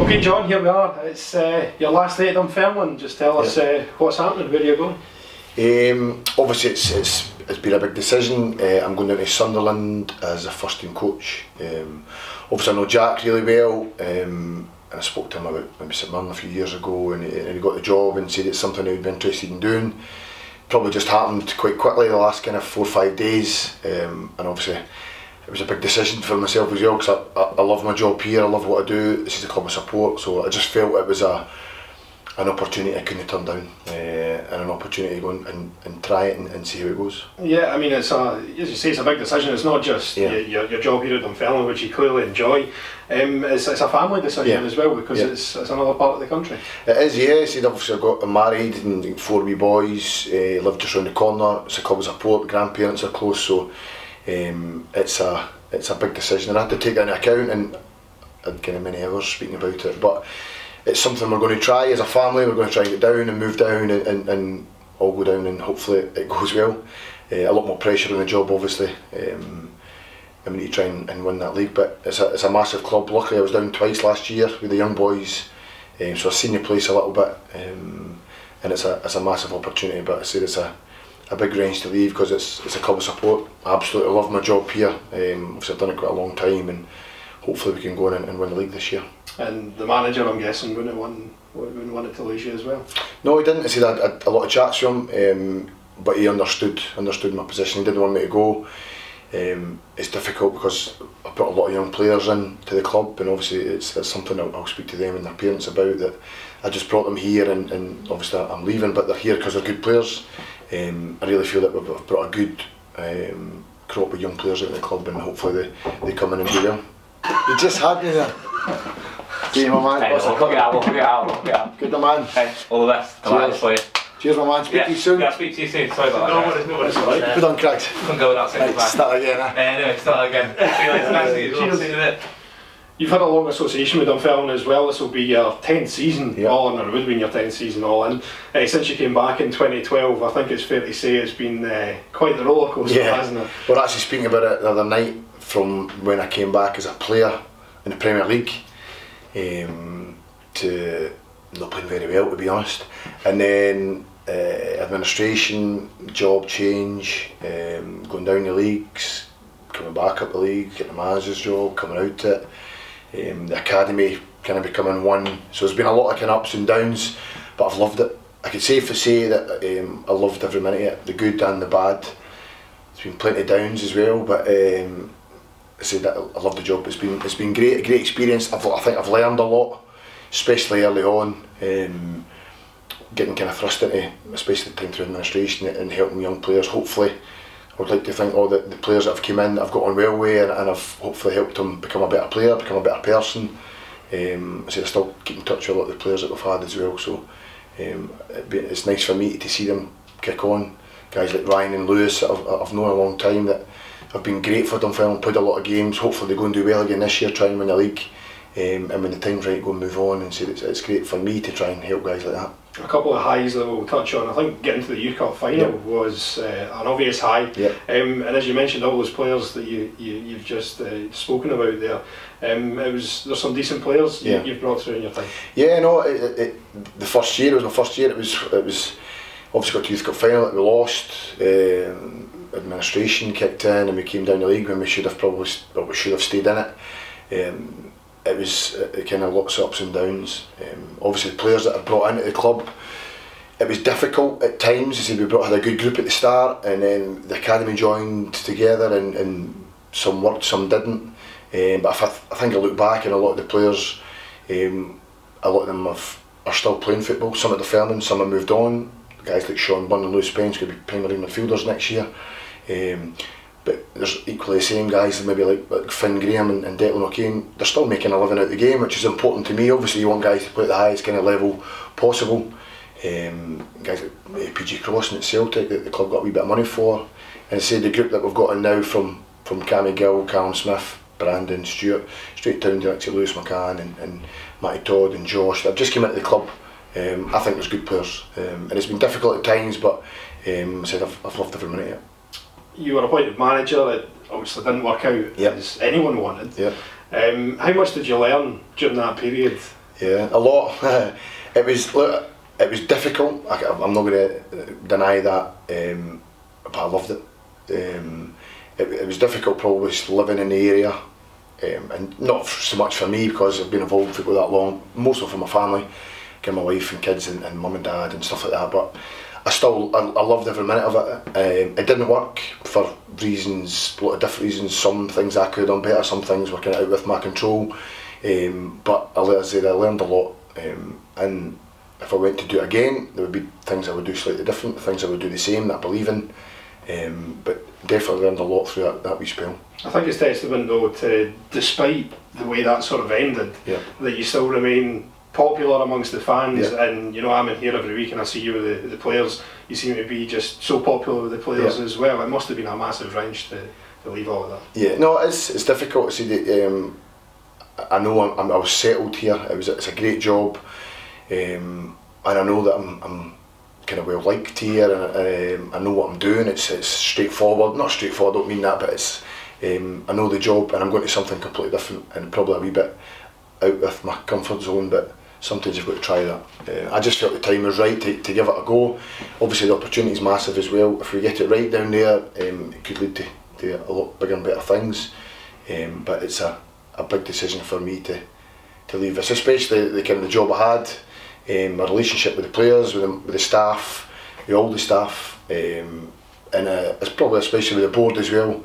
Okay, John, here we are. It's your last day at Dunfermline. Just tell us what's happening, where you're going. Obviously, it's been a big decision. I'm going down to Sunderland as a first team coach. Obviously, I know Jack really well, and I spoke to him about maybe something a few years ago, and he got the job and said it's something he would be interested in doing. Probably just happened quite quickly the last kind of 4 or 5 days, and obviously it was a big decision for myself as well, because I love my job here, I love what I do, this is a club of support, so I just felt it was an opportunity I couldn't turn down, and an opportunity to go and try it and see how it goes. Yeah, I mean, it's as you say, it's a big decision. It's not just your job here at Dunfermline, which you clearly enjoy. It's a family decision as well, because it's another part of the country. It is, yeah. See, obviously I'm married and 4 wee boys, live just around the corner. It's a club of support, grandparents are close, so it's a big decision. I had to take it into account, and I had kind of many hours speaking about it, but it's something we're going to try as a family. We're going to try and get down and move down and all go down, and hopefully it goes well. A lot more pressure on the job, obviously. And we need to try and win that league, but it's a massive club. Luckily I was down twice last year with the young boys, so I've seen the place a little bit, and it's a massive opportunity, but I say it's a big range to leave, because it's a club of support. I absolutely love my job here. Obviously I've done it quite a long time, and hopefully we can go in and win the league this year. And the manager, I'm guessing, wouldn't want it to lose you as well? No, he didn't. I said I had a lot of chats with him, but he understood my position. He didn't want me to go. It's difficult because I've brought a lot of young players in to the club, and obviously it's something I'll speak to them and their parents about, that I just brought them here, and obviously I'm leaving, but they're here because they're good players. I really feel that we've brought a good crop of young players out of the club, and hopefully they come in and do well. You just had me there. See my man. Hey, look it out. Good man. Hey, all the best. Cheers for you. Cheers my man, speak to you soon. Yeah, speak to you soon. Sorry about that. No worries, alright. Good on, cracked. Couldn't go without saying goodbye. Start again, Anyway, start again. See you later. Nice to see you. Cheers. See you in a bit. You've had a long association with Dunfermline as well. This will be your 10th season all in, or it would have been your 10th season all in. Since you came back in 2012, I think it's fair to say it's been quite the roller coaster, hasn't it? We're actually speaking about it the other night, from when I came back as a player in the Premier League, to not playing very well, to be honest, and then administration, job change, going down the leagues, coming back up the league, getting a manager's job, coming out it, the academy kind of becoming one. So there's been a lot of kind of ups and downs, but I've loved it. I could safely say that I loved every minute of it, the good and the bad. There's been plenty of downs as well, but I say that I love the job. It's been great, a great experience. I think I've learned a lot, especially early on, getting kind of thrust into, especially the time through administration and helping young players. Hopefully, I would like to think all the players that have come in, I've got on well with, and I've hopefully helped them become a better player, become a better person. I say I still keep in touch with a lot of the players that we've had as well, so it's nice for me to see them kick on. Guys like Ryan and Lewis that I've known a long time, that have been great for Dunfermline, played a lot of games. Hopefully they go and do well again this year, try and win the league, and when the time's right, go and move on. And so it's great for me to try and help guys like that. A couple of highs that we'll touch on. I think getting to the Youth Cup final was an obvious high, and as you mentioned, all those players that you've just spoken about there, there's some decent players you've brought through in your time. Yeah, no, the first year, it was my first year, it was obviously got to Youth Cup final that we lost, administration kicked in and we came down the league when we should have stayed in it. It was kind of lots of ups and downs. Obviously the players that I brought into the club, it was difficult at times. We had a good group at the start, and then the academy joined together, and some worked, some didn't. But I think I look back, and a lot of the players, a lot of them are still playing football. Some at Dunfermline, some have moved on. Guys like Sean Bunn and Lewis Spence could be primary midfielders next year. But there's equally the same guys, maybe like Finn Graham and Declan O'Kane. They're still making a living out of the game, which is important to me. Obviously you want guys to play at the highest kind of level possible. Guys like PG Crossan at Celtic that the club got a wee bit of money for. And say the group that we've got in now, from Cammy Gill, Callum Smith, Brandon, Stewart, straight down to actually Lewis McCann and Matty Todd and Josh, that have just come into the club. I think there's good players, and it's been difficult at times, but I said I've loved every minute of it. You were appointed manager. It obviously didn't work out as anyone wanted. How much did you learn during that period Yeah, a lot. It was difficult. I'm not going to deny that, but I loved it. It was difficult, probably living in the area, and not so much for me because I've been involved for that long. Mostly for my family, my wife and kids and mum and dad and stuff like that. But I loved every minute of it. It didn't work for reasons, a lot of different reasons. Some things I could have done better. Some things were kind of out with my control. But I learned a lot, and if I went to do it again, there would be things I would do slightly different, things I would do the same that I believe in, but definitely learned a lot through that wee spell. I think it's testament though to, despite the way that sort of ended, that you still remain popular amongst the fans, and you know, I'm in here every week and I see you with the players. You seem to be just so popular with the players as well. It must have been a massive wrench to leave all of that. Yeah, no, it's difficult to see that. I know I was settled here. It's a great job, and I know that I'm kind of well liked here, and I know what I'm doing. It's straightforward. Not straightforward, I don't mean that, but it's I know the job, and I'm going to something completely different and probably a wee bit out of my comfort zone. But sometimes you've got to try that. I just felt the time was right to give it a go. Obviously, the opportunity is massive as well. If we get it right down there, it could lead to a lot bigger and better things. But it's a big decision for me to leave this, especially the kind of the job I had, my relationship with the players, with the staff, all the staff, and it's probably especially with the board as well,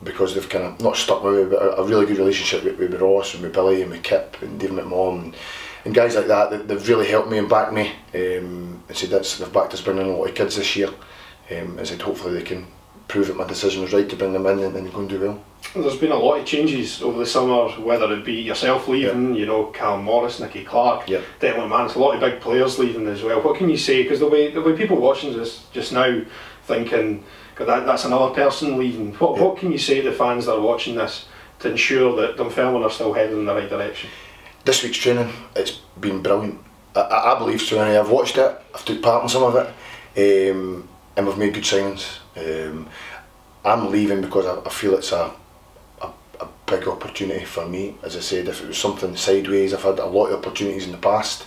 because they've kind of not stuck with me, but a really good relationship with Ross and with Billy and with Kip and David McMahon and guys like that. They've really helped me and backed me, and said they've backed us bringing a lot of kids this year, and said hopefully they can prove that my decision was right to bring them in and go and do well. There's been a lot of changes over the summer, whether it be yourself leaving, you know, Callum Morris, Nicky Clark, Declan McManus, a lot of big players leaving as well. What can you say? Because the way people watching this just now thinking, that's another person leaving. What can you say to fans that are watching this to ensure that Dunfermline are still heading in the right direction? This week's training, it's been brilliant. I believe so. I've watched it, I've took part in some of it, and we've made good signings. I'm leaving because I feel it's a big opportunity for me. As I said, if it was something sideways, I've had a lot of opportunities in the past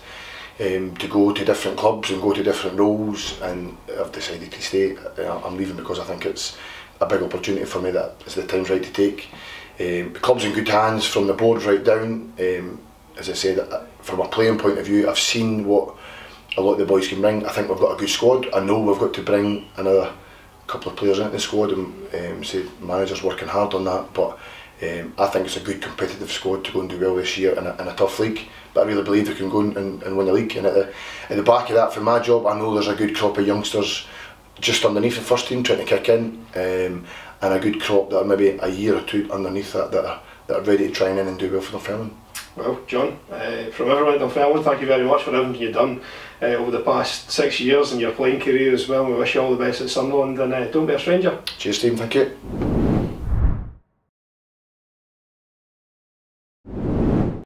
to go to different clubs and go to different roles, and I've decided to stay. I'm leaving because I think it's a big opportunity for me that is the time's right to take. The club's in good hands from the board right down. As I said, from a playing point of view, I've seen what a lot of the boys can bring. I think we've got a good squad. I know we've got to bring another couple of players into the squad, and say the manager's working hard on that, but I think it's a good competitive squad to go and do well this year in a tough league. But I really believe they can go and win the league, and at the back of that, for my job, I know there's a good crop of youngsters just underneath the first team trying to kick in, and a good crop that are maybe a year or two underneath that are ready to try and do well for Dunfermline. Well, John, from everyone at Dunfermline, thank you very much for everything you've done over the past 6 years in your playing career as well. We wish you all the best at Sunderland, and don't be a stranger. Cheers, Stephen, thank you.